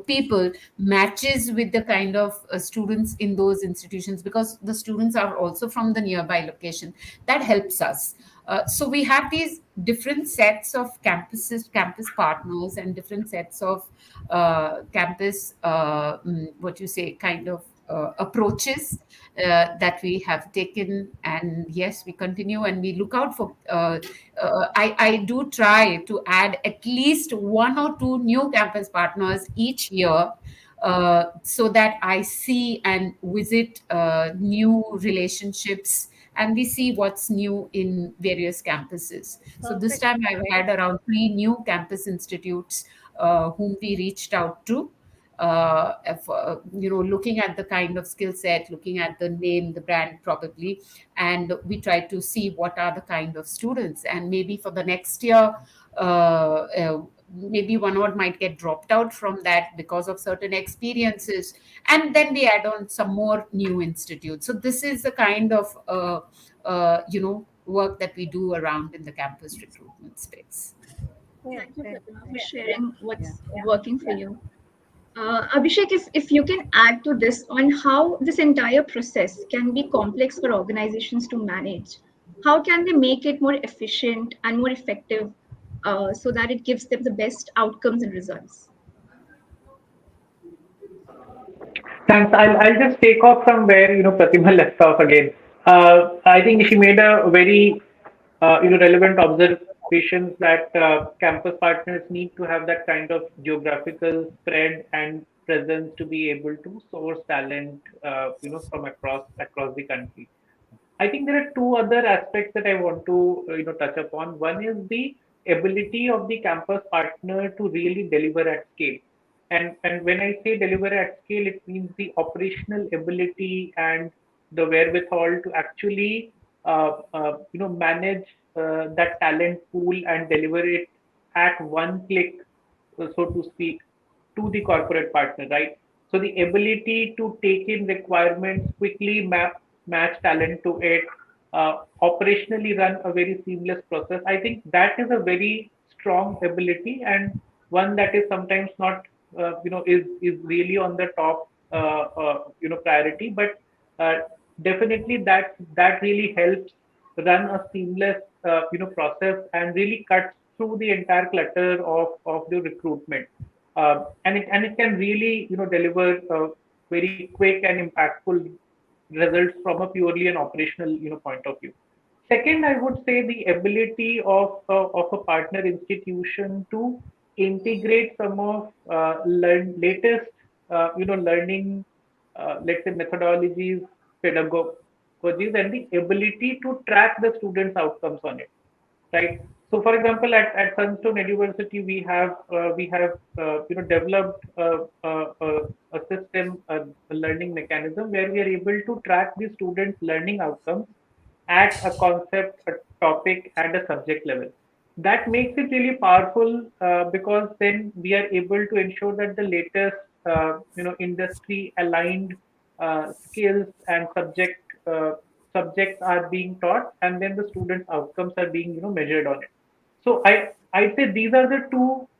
people matches with the kind of students in those institutions, because the students are also from the nearby location. That helps us. So we have these different sets of campus partners, and different sets of campus, what you say, kind of approaches that we have taken. And yes, we continue, and we look out for. I do try to add at least one or two new campus partners each year, so that I see and visit new relationships, and we see what's new in various campuses. So this Perfect. time I've had around three new campus institutes whom we reached out to. Looking at the kind of skill set, looking at the name, the brand probably, and we try to see what are the kind of students, and maybe for the next year, maybe one or might get dropped out from that because of certain experiences, and then we add on some more new institutes. So this is the kind of work that we do around in the campus recruitment space. Yeah, Thank you, yeah, Pratima, for yeah, sharing yeah, what's working for you. Abhishek, if you can add to this on how this entire process can be complex for organizations to manage, how can they make it more efficient and more effective so that it gives them the best outcomes and results? Thanks. I'll just take off from where Pratima left off again. I think she made a very relevant observations that campus partners need to have that kind of geographical spread and presence to be able to source talent from across the country. I think there are two other aspects that I want to touch upon. One is the ability of the campus partner to really deliver at scale. And when I say deliver at scale, it means the operational ability and the wherewithal to actually manage that talent pool and deliver it at one click, so to speak, to the corporate partner, right? So the ability to take in requirements, quickly match talent to it, operationally run a very seamless process. I think that is a very strong ability, and one that is sometimes not, is really on the top, priority. But uh, definitely that really helps run a seamless, process, and really cuts through the entire clutter of the recruitment. And it can really deliver very quick and impactful results from a purely an operational point of view. Second, I would say the ability of a partner institution to integrate some of latest learning, let's say, methodologies, pedagogies, and the ability to track the students' outcomes on it, right? So, for example, at Sunstone University, we have developed a system, a learning mechanism where we are able to track the students' learning outcomes at a concept, a topic, and a subject level. That makes it really powerful, because then we are able to ensure that the latest industry aligned skills and subjects are being taught, and then the students' outcomes are being measured on it. So I say these are the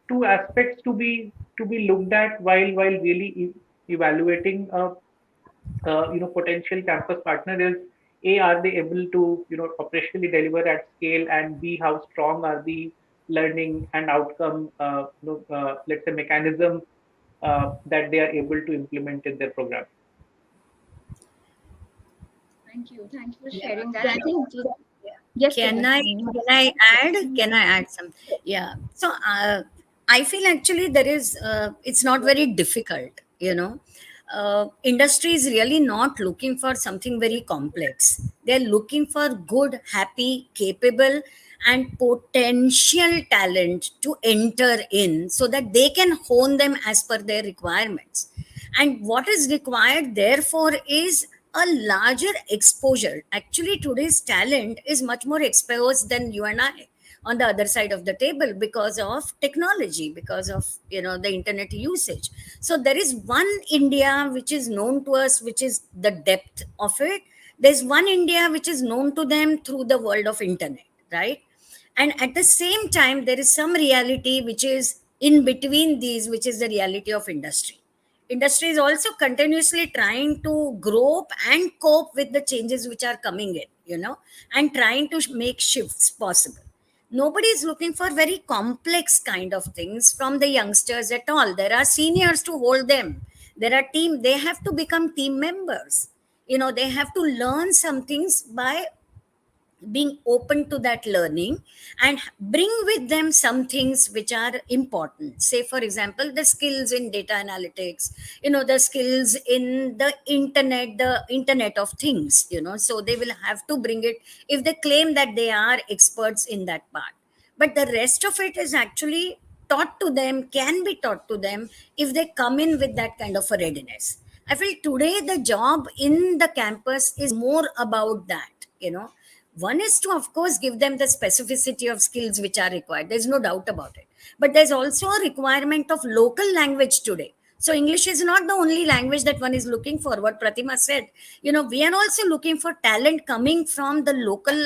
two aspects to be looked at while really evaluating potential campus partner. Is A, are they able to operationally deliver at scale, and B, how strong are the learning and outcome, let's say, mechanism that they are able to implement in their program. Thank you. Thank you for yeah. sharing that. I think, yes, Can Pratima. I can I add? Can I add some? Yeah. So I feel actually there is it's not very difficult. Industry is really not looking for something very complex. They're looking for good, happy, capable, and potential talent to enter in so that they can hone them as per their requirements. And what is required therefore is a larger exposure. Actually, today's talent is much more exposed than you and I on the other side of the table because of technology, because of the internet usage. So there is one India which is known to us, which is the depth of it. There's one India which is known to them through the world of internet, right? And at the same time, there is some reality which is in between these, which is the reality of industry. Industry is also continuously trying to grow and cope with the changes which are coming in, and trying to make shifts possible. Nobody is looking for very complex kind of things from the youngsters at all. There are seniors to hold them. There are team, they have to become team members. They have to learn some things by being open to that learning, and bring with them some things which are important. Say for example, the skills in data analytics, the skills in the internet of things, so they will have to bring it if they claim that they are experts in that part. But the rest of it is actually taught to them, can be taught to them, if they come in with that kind of a readiness. I feel today the job in the campus is more about that. One is to, of course, give them the specificity of skills which are required. There's no doubt about it. But there's also a requirement of local language today. So English is not the only language that one is looking for. What Pratima said, we are also looking for talent coming from the local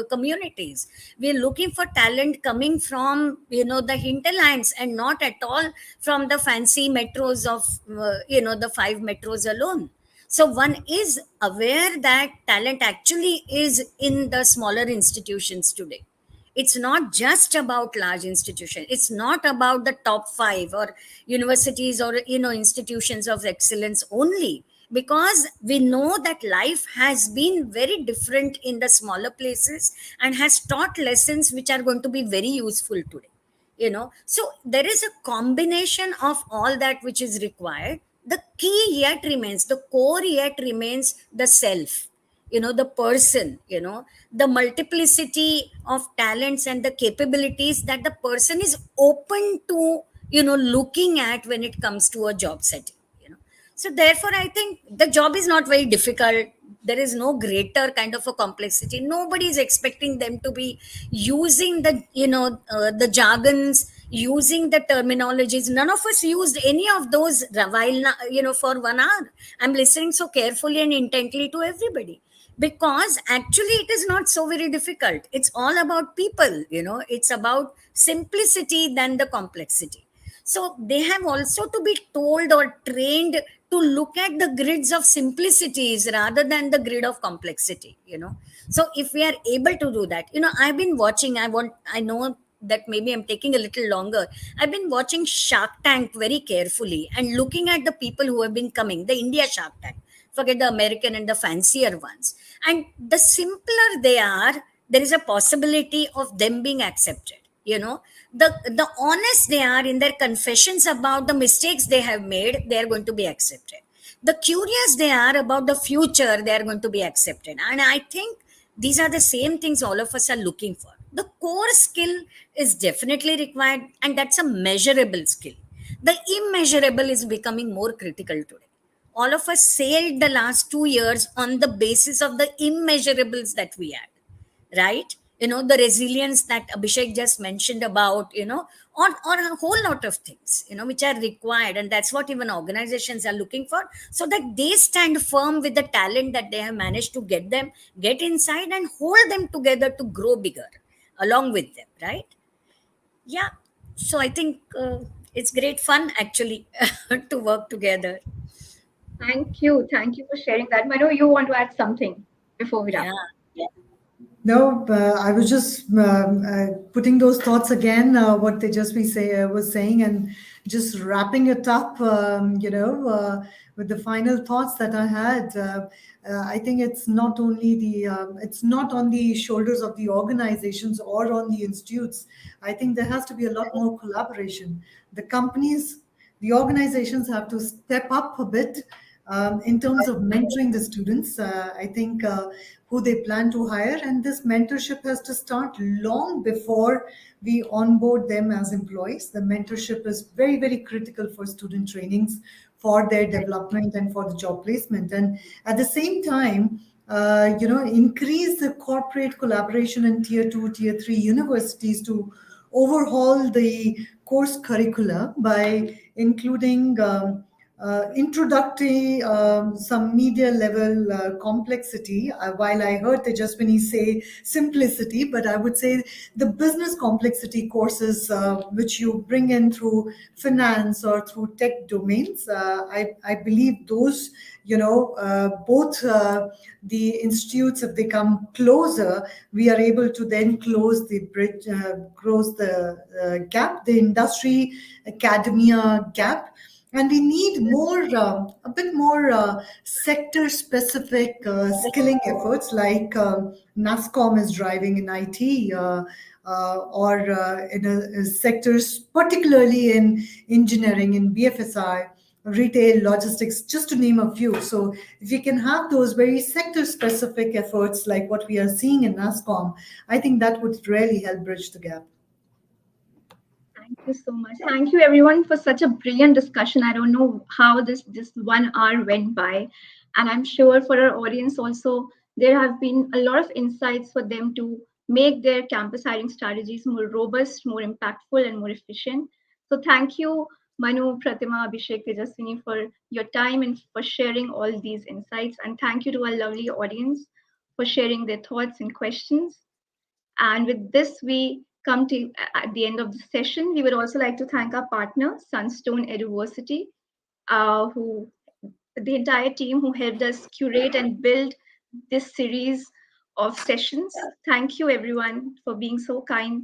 communities. We are looking for talent coming from, the hinterlands, and not at all from the fancy metros of, the five metros alone. So one is aware that talent actually is in the smaller institutions today. It's not just about large institutions. It's not about the top five or universities or institutions of excellence only, because we know that life has been very different in the smaller places and has taught lessons which are going to be very useful today. So there is a combination of all that which is required. The key yet remains, the core yet remains the self, the person, the multiplicity of talents and the capabilities that the person is open to, looking at when it comes to a job setting. So therefore I think the job is not very difficult. There is no greater kind of a complexity. Nobody is expecting them to be using the jargons, using the terminologies. None of us used any of those while for 1 hour. I'm listening so carefully and intently to everybody, because actually it is not so very difficult. It's all about people. It's about simplicity than the complexity. So they have also to be told or trained to look at the grids of simplicities rather than the grid of complexity. So if we are able to do that, I've been watching, I know that maybe I'm taking a little longer. I've been watching Shark Tank very carefully and looking at the people who have been coming, the India Shark Tank, forget the American and the fancier ones. And the simpler they are, there is a possibility of them being accepted. The honest they are in their confessions about the mistakes they have made, they are going to be accepted. The curious they are about the future, they are going to be accepted. And I think these are the same things all of us are looking for. The core skill is definitely required, and that's a measurable skill. The immeasurable is becoming more critical today. All of us sailed the last 2 years on the basis of the immeasurables that we had, right? The resilience that Abhishek just mentioned about, on a whole lot of things, which are required. And that's what even organizations are looking for, so that they stand firm with the talent that they have managed to get inside, and hold them together to grow bigger along with them, right? Yeah. So I think it's great fun actually to work together. Thank you. Thank you for sharing that. Manu, you want to add something before we wrap Yeah. up? No, I was just putting those thoughts again, what was saying, and just wrapping it up. With the final thoughts that I had. I think it's not on the shoulders of the organizations or on the institutes. I think there has to be a lot more collaboration. The companies, the organizations have to step up a bit in terms of mentoring the students. I think who they plan to hire, and this mentorship has to start long before we onboard them as employees. The mentorship is very, very critical for student trainings, for their development, and for the job placement. And at the same time, increase the corporate collaboration in tier two, tier three universities to overhaul the course curricula by including introductory, some media level complexity. While I heard Tejaswini say simplicity, but I would say the business complexity courses which you bring in through finance or through tech domains, I believe those, both the institutes, if they come closer, we are able to then close the bridge, close the gap, the industry academia gap. And we need more, a bit more sector specific skilling efforts like NASCOM is driving in IT, or in sectors, particularly in engineering, in BFSI, retail, logistics, just to name a few. So if you can have those very sector specific efforts like what we are seeing in NASCOM, I think that would really help bridge the gap. Thank you so much. Thank you everyone for such a brilliant discussion. I don't know how this 1 hour went by, and I'm sure for our audience also there have been a lot of insights for them to make their campus hiring strategies more robust, more impactful, and more efficient. So thank you, Manu, Pratima, Abhishek, Tejaswini, for your time and for sharing all these insights. And thank you to our lovely audience for sharing their thoughts and questions. And with this, we come to at the end of the session. We would also like to thank our partner, Sunstone Eduversity, who the entire team who helped us curate and build this series of sessions. Thank you, everyone, for being so kind.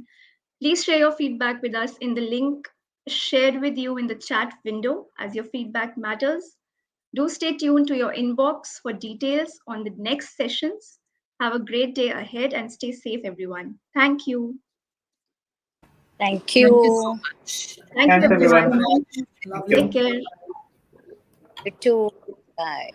Please share your feedback with us in the link shared with you in the chat window, as your feedback matters. Do stay tuned to your inbox for details on the next sessions. Have a great day ahead and stay safe, everyone. Thank you. Thank Thank you so you. much. Thank you, Thanks, Thank you so everyone. everyone. much. Thank Lovely. you. Take care. You too. Bye.